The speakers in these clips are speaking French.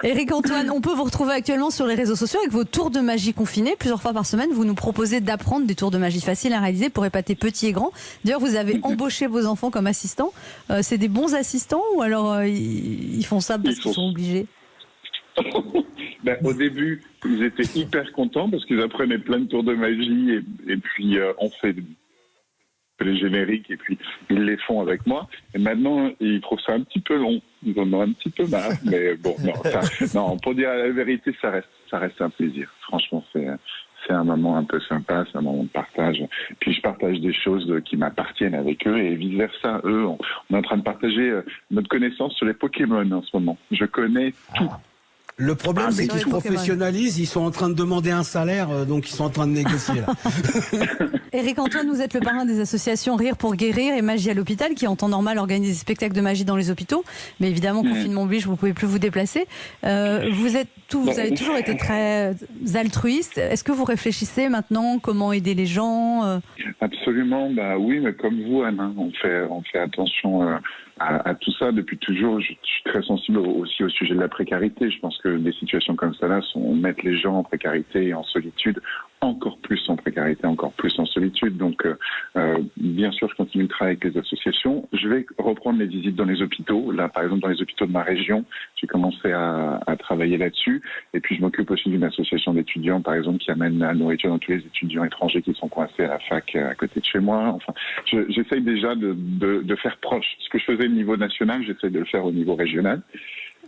Éric Antoine, on peut vous retrouver actuellement sur les réseaux sociaux avec vos tours de magie confinés. Plusieurs fois par semaine, vous nous proposez d'apprendre des tours de magie faciles à réaliser pour épater petits et grands. D'ailleurs, vous avez embauché vos enfants comme assistants. C'est des bons assistants ou alors ils font ça parce qu'ils sont obligés? Au début, ils étaient hyper contents parce qu'ils apprenaient plein de tours de magie et puis on fait les génériques et puis ils les font avec moi. Et maintenant, ils trouvent ça un petit peu long. Ils en ont un petit peu marre. Mais bon, non, pour dire la vérité, ça reste un plaisir. Franchement, c'est un moment un peu sympa, c'est un moment de partage. Puis je partage des choses qui m'appartiennent avec eux et vice versa. Eux, on est en train de partager notre connaissance sur les Pokémon en ce moment. Je connais tout. Le problème, c'est qu'ils se professionnalisent, ils sont en train de demander un salaire, donc ils sont en train de négocier là. Éric Antoine, vous êtes le parrain des associations Rire pour guérir et Magie à l'hôpital, qui en temps normal organisent des spectacles de magie dans les hôpitaux. Mais évidemment, confinement oblige, vous ne pouvez plus vous déplacer. Vous avez toujours été très altruiste. Est-ce que vous réfléchissez maintenant comment aider les gens Absolument, oui, mais comme vous, Anne, on fait attention à tout ça depuis toujours. Je suis très sensible aussi au sujet de la précarité. Je pense que des situations comme ça là mettent les gens en précarité et en solitude, encore plus en précarité, encore plus en solitude. Donc, bien sûr, je continue de travailler avec les associations. Je vais reprendre les visites dans les hôpitaux. Là, par exemple, dans les hôpitaux de ma région, j'ai commencé à travailler là-dessus. Et puis, je m'occupe aussi d'une association d'étudiants, par exemple, qui amène la nourriture dans tous les étudiants étrangers qui sont coincés à la fac à côté de chez moi. Enfin, j'essaye déjà de faire proche. Ce que je faisais au niveau national, j'essaie de le faire au niveau régional.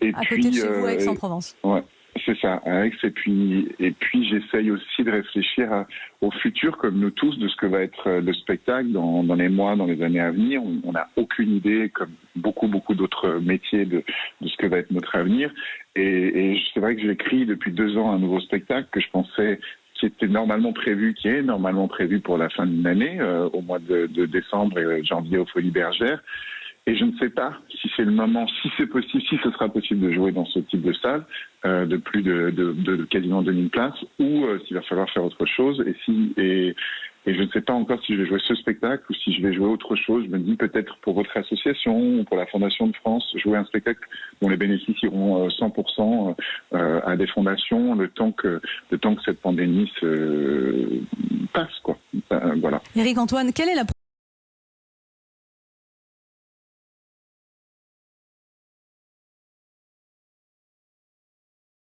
Et à côté de chez vous, Aix-en-Provence. Ouais. C'est ça, Aix, et puis j'essaye aussi de réfléchir au futur, comme nous tous, de ce que va être le spectacle dans les mois, dans les années à venir. On n'a aucune idée, comme beaucoup d'autres métiers, de ce que va être notre avenir. Et c'est vrai que j'écris depuis 2 ans un nouveau spectacle que je pensais qui est normalement prévu pour la fin d'une année, au mois de décembre et janvier aux Folies Bergères. Et je ne sais pas si c'est le moment, si c'est possible, si ce sera possible de jouer dans ce type de salle, de plus de quasiment 2000 places, ou s'il va falloir faire autre chose. Et je ne sais pas encore si je vais jouer ce spectacle ou si je vais jouer autre chose. Je me dis peut-être pour votre association ou pour la Fondation de France, jouer un spectacle dont les bénéfices iront 100% à des fondations le temps que cette pandémie se passe, quoi. Voilà. Éric Antoine, quelle est la